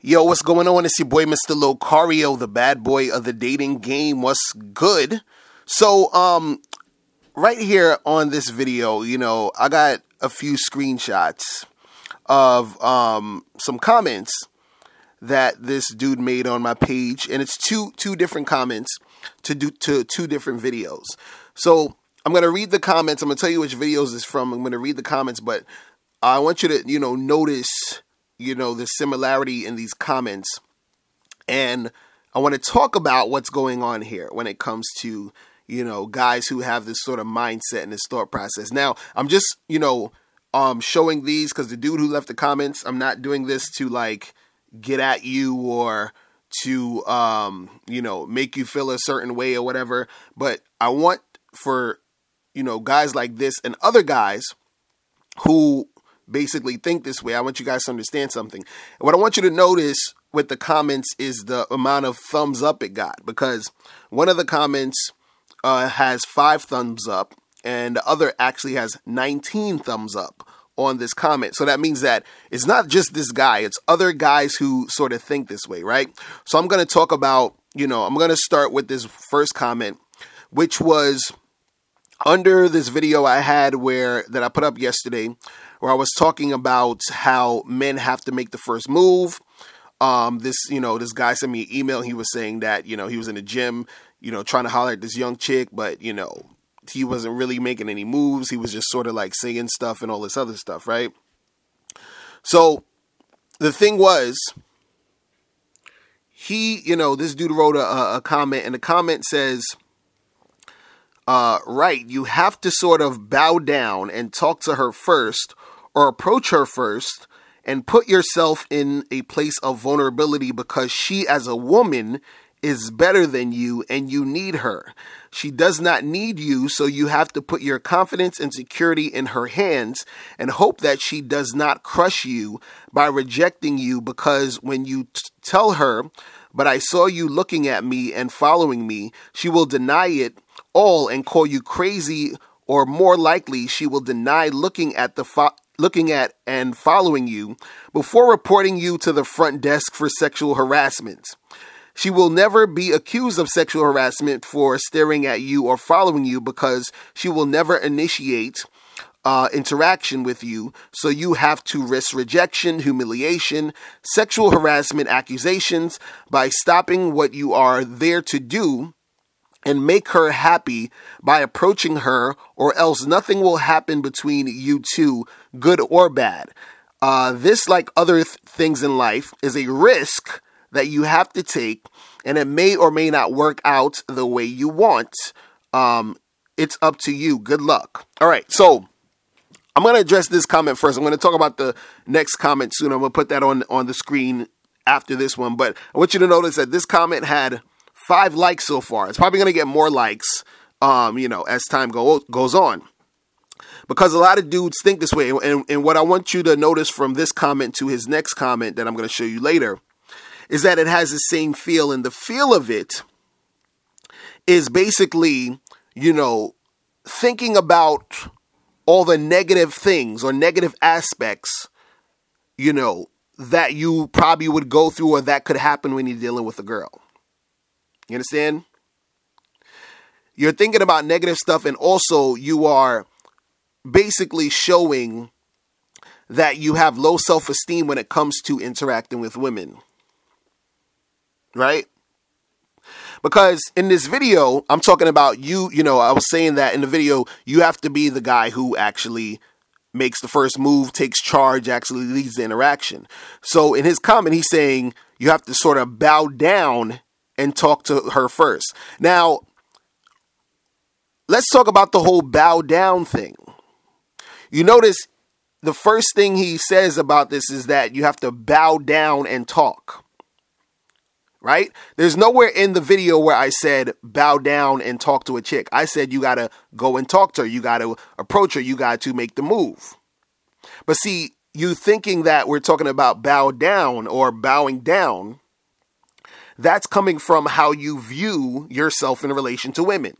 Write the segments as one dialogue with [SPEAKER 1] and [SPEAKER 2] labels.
[SPEAKER 1] Yo, what's going on? It's your boy, Mr. Locario, the bad boy of the dating game. What's good? So, right here on this video, I got a few screenshots of some comments that this dude made on my page, and it's two different comments to two different videos. So, I'm going to read the comments. I'm going to tell you which videos it's from. I'm going to read the comments, but I want you to, notice the similarity in these comments. And I want to talk about what's going on here when it comes to, guys who have this sort of mindset and this thought process. Now, I'm just, showing these because the dude who left the comments, I'm not doing this to get at you or to, make you feel a certain way or whatever. But I want for, guys like this and other guys who basically think this way, I want you guys to understand something. And what I want you to notice with the comments is the amount of thumbs up it got, because one of the comments has 5 thumbs up and the other actually has 19 thumbs up on this comment. So that means that it's not just this guy, it's other guys who sort of think this way, right? So I'm going to talk about, I'm going to start with this first comment, which was under this video I had that I put up yesterday, where I was talking about how men have to make the first move. This guy sent me an email. He was saying that, he was in the gym, trying to holler at this young chick, but, he wasn't really making any moves. He was just sort of saying stuff and all this other stuff, right? So the thing was, this dude wrote a comment, and the comment says, right, you have to sort of bow down and talk to her first, or approach her first, and put yourself in a place of vulnerability, because she as a woman is better than you and you need her. She does not need you, so you have to put your confidence and security in her hands and hope that she does not crush you by rejecting you, because when you tell her, but I saw you looking at me and following me, she will deny it all and call you crazy, or more likely, she will deny looking at and following you before reporting you to the front desk for sexual harassment. She will never be accused of sexual harassment for staring at you or following you, because she will never initiate interaction with you. So you have to risk rejection, humiliation, sexual harassment accusations by stopping what you are there to do and make her happy by approaching her, or else nothing will happen between you two, good or bad. This, like other things in life, is a risk that you have to take, and it may or may not work out the way you want. It's up to you. Good luck. All right, so I'm going to address this comment first. I'm going to talk about the next comment soon. I'm going to put that on the screen after this one, but I want you to notice that this comment had 5 likes so far. It's probably going to get more likes, as time goes on, because a lot of dudes think this way. And what I want you to notice from this comment to his next comment that I'm going to show you later is that it has the same feel, and the feel of it is basically, thinking about all the negative things or negative aspects, that you probably would go through or that could happen when you're dealing with a girl. You understand? You're thinking about negative stuff, and also you are basically showing that you have low self-esteem when it comes to interacting with women. Right? Because in this video, I'm talking about you, I was saying that in the video, you have to be the guy who actually makes the first move, takes charge, actually leads the interaction. So in his comment, he's saying you have to sort of bow down and talk to her first. Now, let's talk about the whole bow down thing. You notice the first thing he says about this is that you have to bow down and talk. Right? There's nowhere in the video where I said bow down and talk to a chick. I said you got to go and talk to her. You got to approach her. You got to make the move. But see, you thinking that we're talking about bow down or bowing down, that's coming from how you view yourself in relation to women.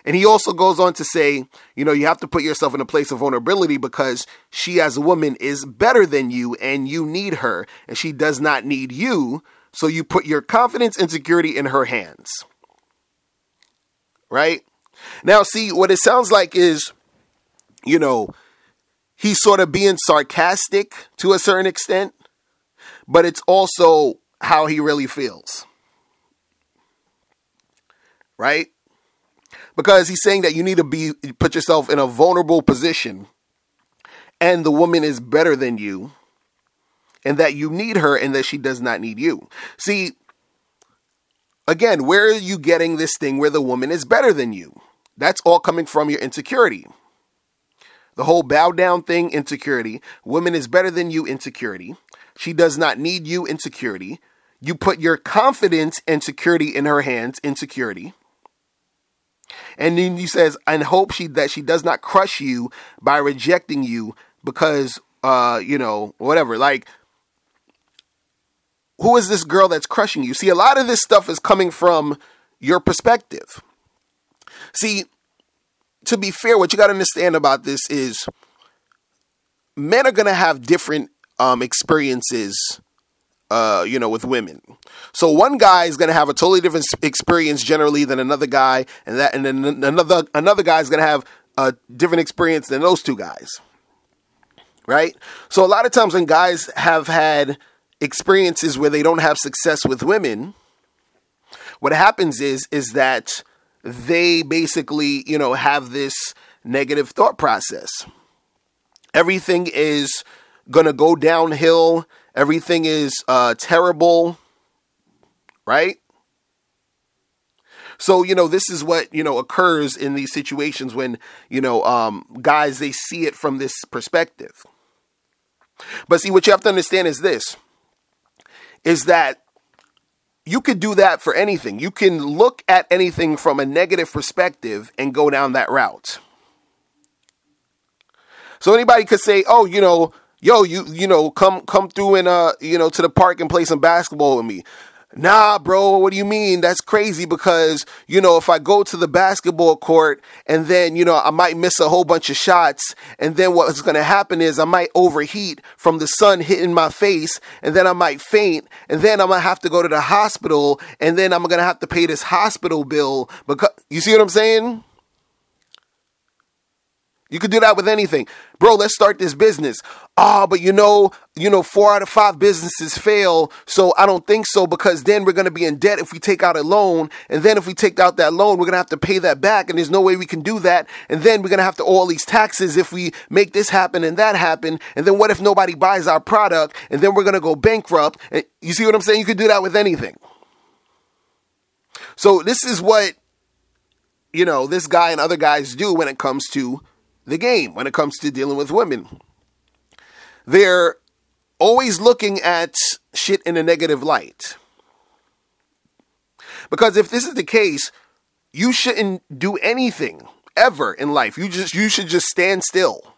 [SPEAKER 1] And he also goes on to say, you know, you have to put yourself in a place of vulnerability because she as a woman is better than you and you need her and she does not need you. So you put your confidence and security in her hands. Right? Now, see, what it sounds like is, you know, he's sort of being sarcastic to a certain extent, but it's also how he really feels. Right? Because he's saying that you need to put yourself in a vulnerable position and the woman is better than you and that you need her and that she does not need you. See, again, where are you getting this thing where the woman is better than you? That's all coming from your insecurity. The whole bow down thing, insecurity. Woman is better than you, insecurity. She does not need you, insecurity. You put your confidence and security in her hands, insecurity. And then he says, and hope that she does not crush you by rejecting you because, whatever. Like, who is this girl that's crushing you? See, a lot of this stuff is coming from your perspective. See, to be fair, what you got to understand about this is men are going to have different experiences with women. So one guy is going to have a totally different experience generally than another guy, and then another guy is going to have a different experience than those two guys. Right? So a lot of times when guys have had experiences where they don't have success with women, what happens is that they basically, have this negative thought process. Everything is going to go downhill. Everything is terrible, right? So, this is what, occurs in these situations when, guys, they see it from this perspective. But see, what you have to understand is this, is that you could do that for anything. You can look at anything from a negative perspective and go down that route. So anybody could say, oh, come through and, to the park and play some basketball with me. Nah, bro, what do you mean? That's crazy because, if I go to the basketball court and then, I might miss a whole bunch of shots. And then what's going to happen is I might overheat from the sun hitting my face and then I might faint. And then I'm going to have to go to the hospital and then I'm going to have to pay this hospital bill. Because, you see what I'm saying? You could do that with anything. Bro, let's start this business. But 4 out of 5 businesses fail. So I don't think so because then we're going to be in debt if we take out a loan. And then if we take out that loan, we're going to have to pay that back. And there's no way we can do that. And then we're going to have to owe all these taxes if we make this happen and that happen. And then what if nobody buys our product? And then we're going to go bankrupt. And you see what I'm saying? You could do that with anything. So this is what, this guy and other guys do when it comes to the game, when it comes to dealing with women. They're always looking at shit in a negative light. Because if this is the case, you shouldn't do anything ever in life. You should just stand still.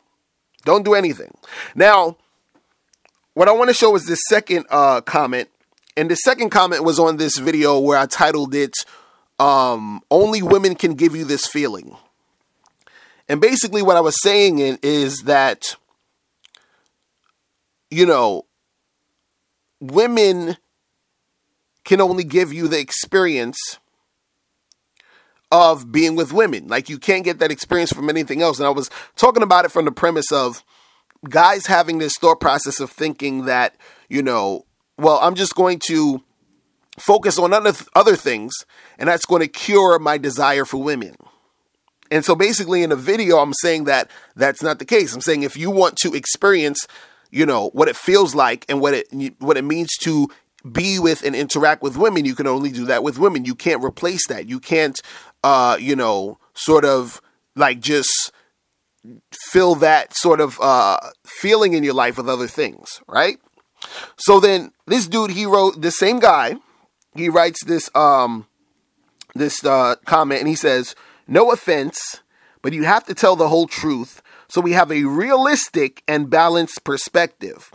[SPEAKER 1] Don't do anything. Now, what I want to show is this second comment. And the second comment was on this video where I titled it, Only Women Can Give You This Feeling. And basically what I was saying is that, women can only give you the experience of being with women. Like, you can't get that experience from anything else. And I was talking about it from the premise of guys having this thought process of thinking that, I'm just going to focus on other things, and that's going to cure my desire for women. And so basically in the video, I'm saying that that's not the case. I'm saying if you want to experience, what it feels like and what it means to be with and interact with women, you can only do that with women. You can't replace that. You can't, sort of like just fill that sort of feeling in your life with other things, right? So then this dude, he wrote, the same guy, he writes this comment and he says, no offense, but you have to tell the whole truth so we have a realistic and balanced perspective.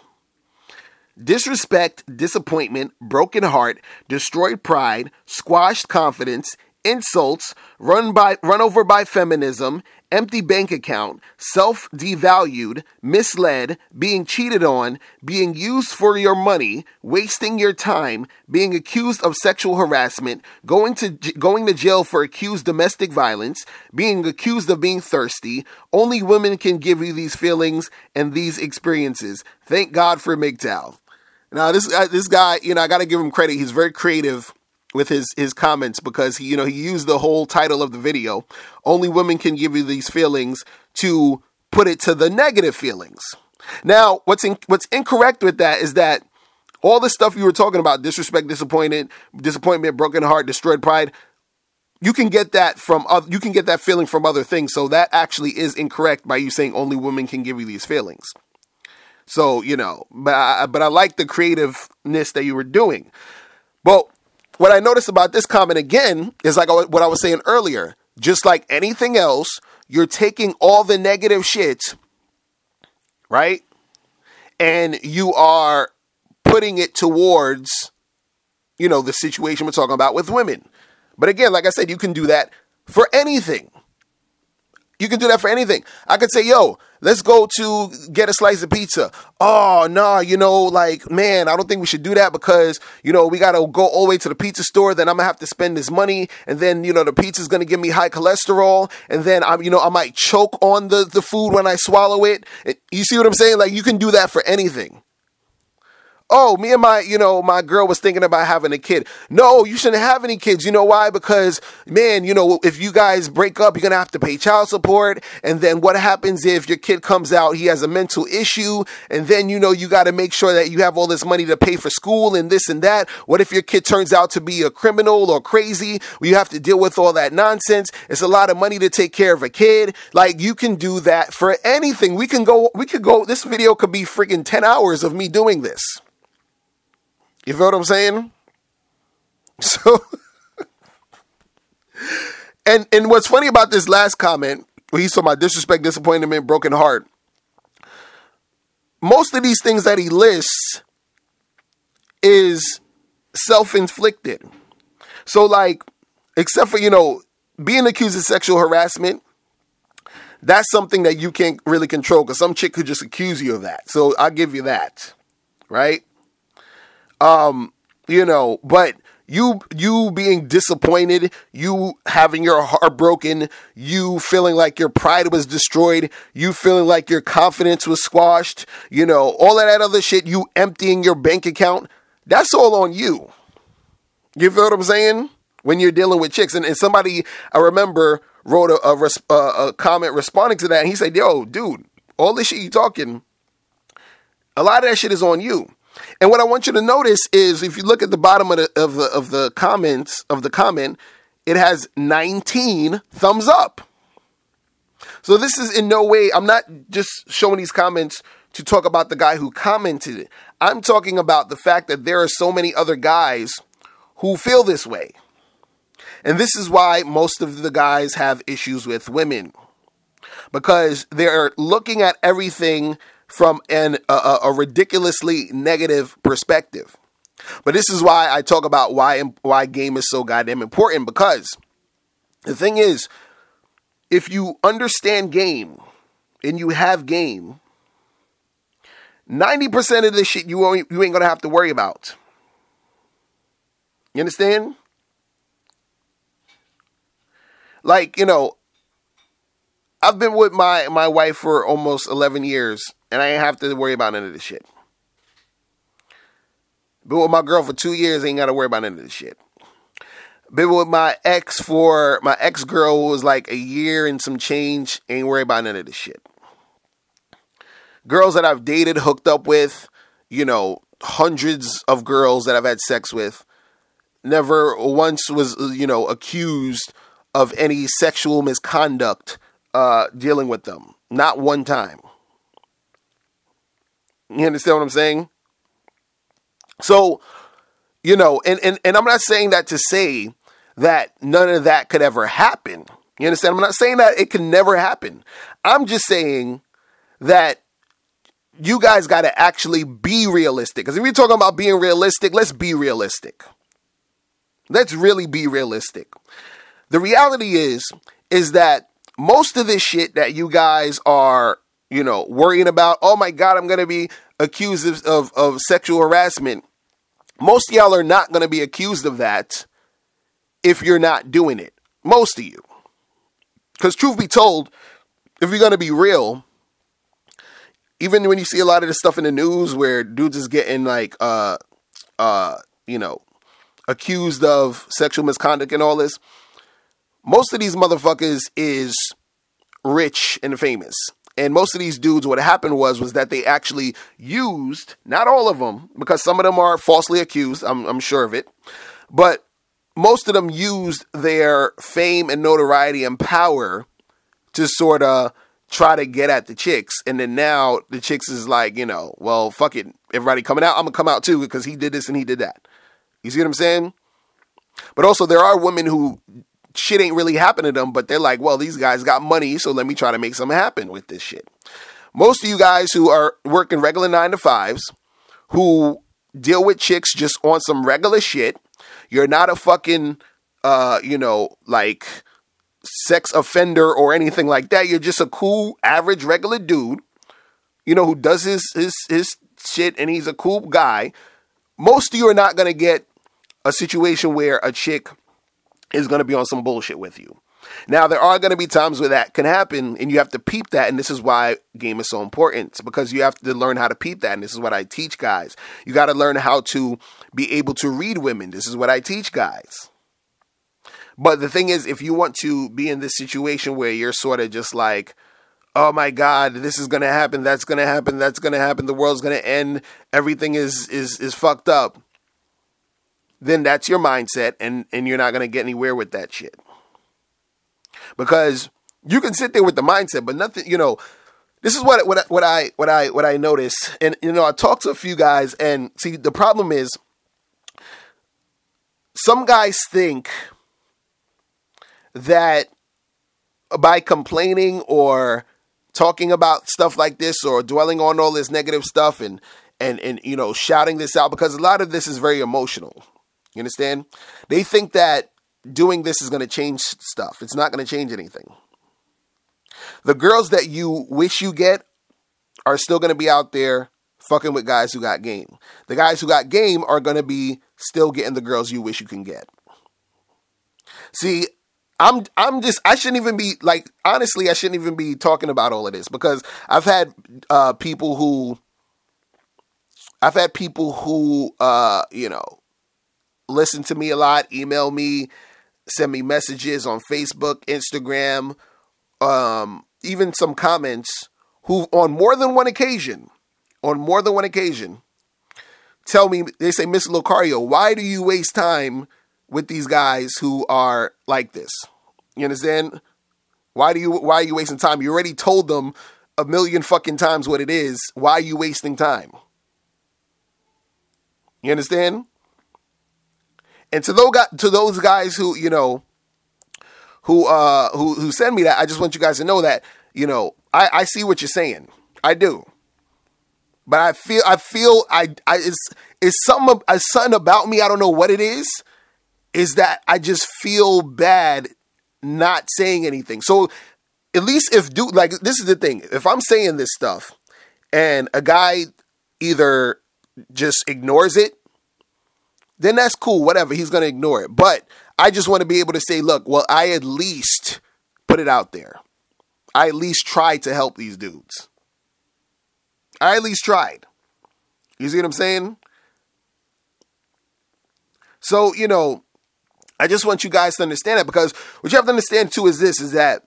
[SPEAKER 1] Disrespect, disappointment, broken heart, destroyed pride, squashed confidence, insults, run over by feminism, empty bank account, self-devalued, misled, being cheated on, being used for your money, wasting your time, being accused of sexual harassment, going to jail for accused domestic violence, being accused of being thirsty. Only women can give you these feelings and these experiences. Thank God for MGTOW. Now, this guy, I got to give him credit. He's very creative with his comments, because he used the whole title of the video, "Only Women Can Give You These Feelings," to put it to the negative feelings. Now, what's incorrect with that is that all the stuff you were talking about, disrespect, disappointment, broken heart, destroyed pride, you can get that feeling from other things. So that actually is incorrect by you saying only women can give you these feelings. So, but I like the creativeness that you were doing. Well, what I noticed about this comment again is like what I was saying earlier. Just like anything else, you're taking all the negative shit, right? And you are putting it towards, the situation we're talking about with women. But again, like I said, you can do that for anything. You can do that for anything. I could say, yo, let's go to get a slice of pizza. Oh, no, man, I don't think we should do that because, we got to go all the way to the pizza store. Then I'm going to have to spend this money. And then, the pizza's going to give me high cholesterol. And then, I might choke on the food when I swallow it. You see what I'm saying? Like, you can do that for anything. Oh, me and my girl was thinking about having a kid. No, you shouldn't have any kids. You know why? Because, man, if you guys break up, you're going to have to pay child support. And then what happens if your kid comes out, he has a mental issue? And then, you got to make sure that you have all this money to pay for school and this and that. What if your kid turns out to be a criminal or crazy? You have to deal with all that nonsense. It's a lot of money to take care of a kid. Like, you can do that for anything. We could go, this video could be freaking 10 hours of me doing this. You feel what I'm saying? So, and what's funny about this last comment, where he's talking about disrespect, disappointment, broken heart, most of these things that he lists is self-inflicted. So, like, except for, being accused of sexual harassment, that's something that you can't really control, because some chick could just accuse you of that. So I'll give you that, right? But you being disappointed, you having your heart broken, you feeling like your pride was destroyed, you feeling like your confidence was squashed, all of that other shit, you emptying your bank account, that's all on you. You feel what I'm saying? When you're dealing with chicks. And somebody, I remember, wrote a comment responding to that, and he said, yo, dude, all this shit you talking, a lot of that shit is on you. And what I want you to notice is, if you look at the bottom of the comment, it has 19 thumbs up. So this is in no way, I'm not just showing these comments to talk about the guy who commented it. I'm talking about the fact that there are so many other guys who feel this way. And this is why most of the guys have issues with women, because they're looking at everything from a ridiculously negative perspective. But this is why I talk about why game is so goddamn important, because the thing is, if you understand game and you have game, 90% of this shit you ain't gonna have to worry about. You understand? Like, I've been with my wife for almost 11 years, and I ain't have to worry about none of this shit. Been with my girl for 2 years, ain't got to worry about none of this shit. Been with my ex-girl who was like a year and some change, ain't worried about none of this shit. Girls that I've dated, hooked up with, hundreds of girls that I've had sex with, never once was, accused of any sexual misconduct dealing with them. Not one time. You understand what I'm saying? So, and I'm not saying that to say that none of that could ever happen. You understand? I'm not saying that it can never happen. I'm just saying that you guys got to actually be realistic. Because if we're talking about being realistic, let's be realistic. Let's really be realistic. The reality is that most of this shit that you guys are, worrying about, oh my God, I'm going to be accused of sexual harassment. Most of y'all are not going to be accused of that if you're not doing it. Most of you. Because truth be told, if you're going to be real, even when you see a lot of this stuff in the news where dudes is getting accused of sexual misconduct and all this, most of these motherfuckers is rich and famous. And most of these dudes, what happened was that they actually used, not all of them, because some of them are falsely accused, I'm sure of it, but most of them used their fame and notoriety and power to sort of try to get at the chicks. And then now the chicks is like, well, fuck it. Everybody coming out, I'm going to come out too because he did this and he did that. You see what I'm saying? But also there are women who shit ain't really happening to them, but they're like, well, these guys got money, so let me try to make something happen with this shit. Most of you guys who are working regular 9-to-5s, who deal with chicks just on some regular shit, you're not a fucking, sex offender or anything like that. You're just a cool, average, regular dude, who does his shit and he's a cool guy. Most of you are not going to get a situation where a chick is going to be on some bullshit with you. Now, there are going to be times where that can happen, and you have to peep that, and this is why game is so important. It's because you have to learn how to peep that, and this is what I teach guys. You got to learn how to be able to read women. This is what I teach guys. But the thing is, if you want to be in this situation where you're sort of just like, oh my God, this is going to happen, that's going to happen, that's going to happen, the world's going to end, everything is fucked up, then that's your mindset, and you're not going to get anywhere with that shit. Because you can sit there with the mindset, but nothing, this is what I notice. And, I talked to a few guys, and see, the problem is some guys think that by complaining or talking about stuff like this or dwelling on all this negative stuff and shouting this out, because a lot of this is very emotional. You understand? They think that doing this is going to change stuff. It's not going to change anything. The girls that you wish you get are still going to be out there fucking with guys who got game. The guys who got game are going to be still getting the girls you wish you can get. See, I shouldn't even be honestly, I shouldn't even be talking about all of this, because I've had people who listen to me a lot, email me, send me messages on Facebook, Instagram, even some comments, who on more than one occasion, tell me, they say, Mr. Locario, why do you waste time with these guys who are like this? You understand? Why are you wasting time? You already told them a million fucking times what it is. Why are you wasting time? You understand? And to those guys who who send me that, I just want you guys to know that, I see what you're saying. I do. But I feel it's something about me, I don't know what it is that I just feel bad not saying anything. So at least this is the thing. If I'm saying this stuff and a guy either just ignores it, then that's cool, whatever, he's going to ignore it. But I just want to be able to say, look, well, I at least put it out there. I at least tried to help these dudes. I at least tried. You see what I'm saying? So, I just want you guys to understand that, because what you have to understand too is that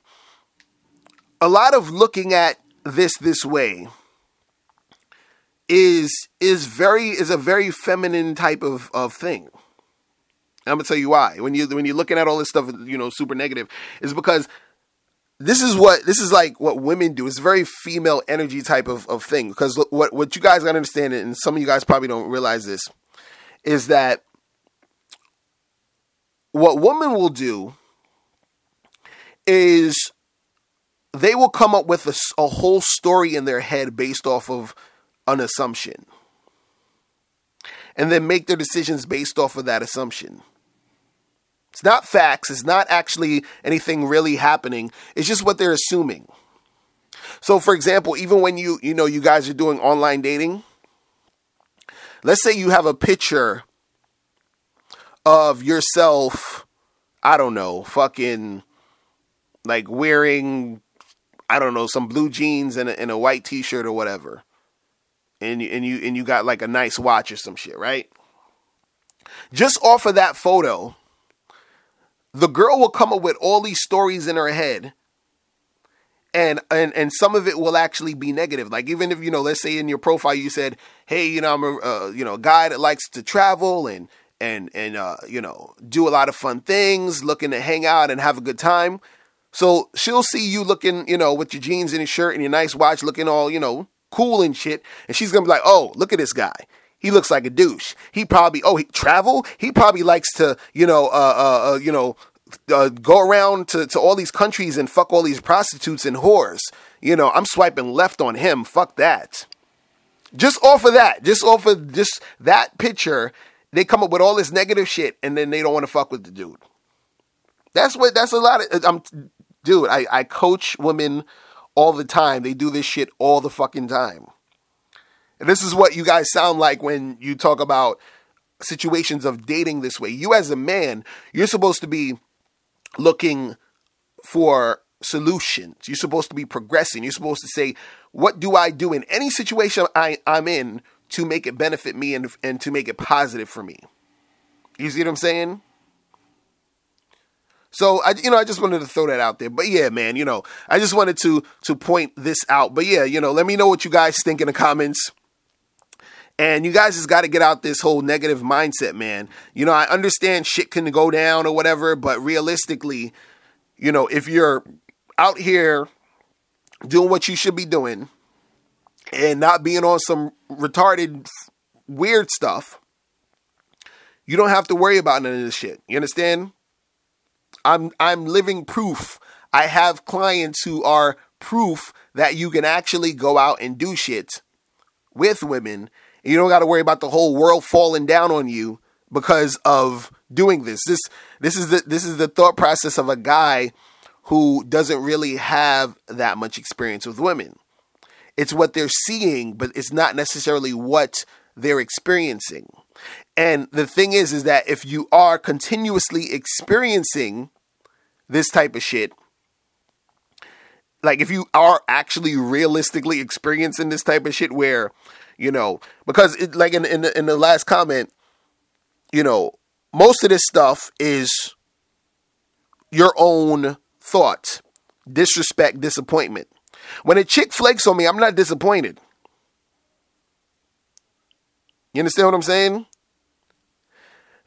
[SPEAKER 1] a lot of looking at this way is a very feminine type of thing. I'm gonna tell you why. When you're looking at all this stuff, super negative, is because this is like what women do. It's a very female energy type of thing. Because what you guys gotta understand, and some of you guys probably don't realize this, is that what women will do is they will come up with a whole story in their head based off of an assumption, and then make their decisions based off of that assumption. It's not facts. It's not actually anything really happening. It's just what they're assuming. So, for example, even when you guys are doing online dating, let's say you have a picture of yourself, I don't know, fucking like wearing, I don't know, some blue jeans and a white t-shirt or whatever. And you got like a nice watch or some shit, right? Just off of that photo, the girl will come up with all these stories in her head, and some of it will actually be negative. Like, even if, let's say in your profile you said, hey, I'm a guy that likes to travel and do a lot of fun things, looking to hang out and have a good time. So she'll see you looking, with your jeans and your shirt and your nice watch, looking all, cool and shit, and she's gonna be like, oh, look at this guy. He looks like a douche. He probably, he travel. He probably likes to, go around to all these countries and fuck all these prostitutes and whores. I'm swiping left on him. Fuck that. Just off of that, just that picture, they come up with all this negative shit, and then they don't want to fuck with the dude. That's a lot of, dude, I coach women all the time. They do this shit all the fucking time. And this is what you guys sound like when you talk about situations of dating this way. You as a man, you're supposed to be looking for solutions. You're supposed to be progressing. You're supposed to say, what do I do in any situation I'm in to make it benefit me and to make it positive for me? You see what I'm saying? So I just wanted to throw that out there. But yeah, man, I just wanted to point this out. But yeah, let me know what you guys think in the comments. And you guys just got to get out this whole negative mindset, man. I understand shit can go down or whatever, but realistically, if you're out here doing what you should be doing and not being on some retarded, weird stuff, you don't have to worry about none of this shit. You understand? I'm living proof. I have clients who are proof that you can actually go out and do shit with women. You don't got to worry about the whole world falling down on you because of doing this. This is the thought process of a guy who doesn't really have that much experience with women. It's what they're seeing, but it's not necessarily what they're experiencing. And the thing is that if you are continuously experiencing this type of shit, like if you are actually realistically experiencing this type of shit where, because it, like in the last comment, most of this stuff is your own thoughts, disrespect, disappointment. When a chick flakes on me, I'm not disappointed. You understand what I'm saying?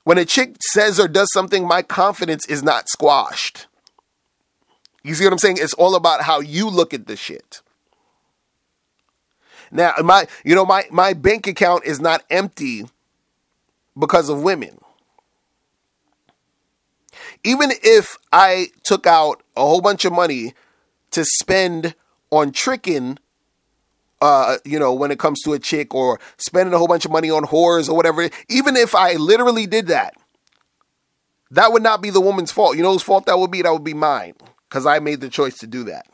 [SPEAKER 1] When a chick says or does something, my confidence is not squashed. You see what I'm saying? It's all about how you look at the shit. Now, my bank account is not empty because of women. Even if I took out a whole bunch of money to spend on tricking, when it comes to a chick, or spending a whole bunch of money on whores or whatever, even if I literally did that, that would not be the woman's fault. You know whose fault that would be? That would be mine, because I made the choice to do that.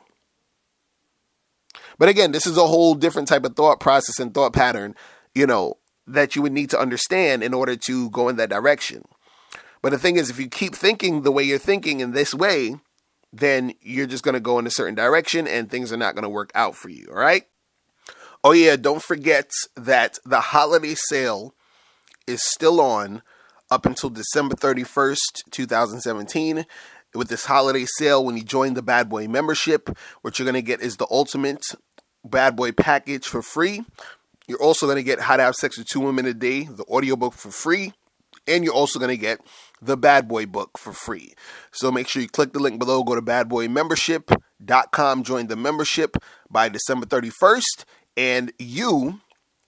[SPEAKER 1] But again, this is a whole different type of thought process and thought pattern, that you would need to understand in order to go in that direction. But the thing is, if you keep thinking the way you're thinking in this way, then you're just going to go in a certain direction and things are not going to work out for you. All right. Oh yeah. Don't forget that the holiday sale is still on up until December 31st, 2017. With this holiday sale, when you join the Bad Boy membership, what you're going to get is the ultimate Bad Boy package for free. You're also going to get How to Have Sex with Two Women a Day, the audiobook, for free. And you're also going to get the Bad Boy book for free. So make sure you click the link below, go to badboymembership.com, join the membership by December 31st, and you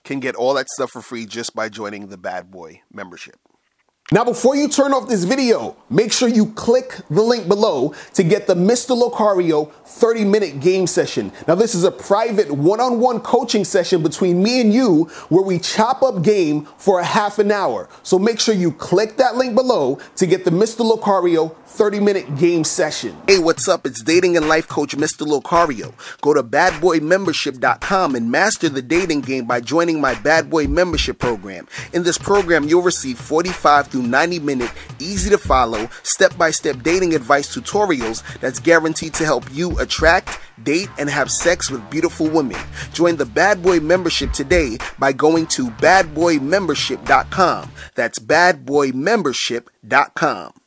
[SPEAKER 1] can get all that stuff for free just by joining the Bad Boy membership. Now, before you turn off this video, make sure you click the link below to get the Mr. Locario 30-minute game session. Now, this is a private one-on-one coaching session between me and you where we chop up game for a half an hour. So make sure you click that link below to get the Mr. Locario 30-minute game session. Hey, what's up? It's dating and life coach Mr. Locario. Go to badboymembership.com and master the dating game by joining my Bad Boy membership program. In this program, you'll receive 45 through 90-minute, easy to follow, step-by-step dating advice tutorials that's guaranteed to help you attract, date, and have sex with beautiful women. Join the Bad Boy membership today by going to badboymembership.com. That's badboymembership.com.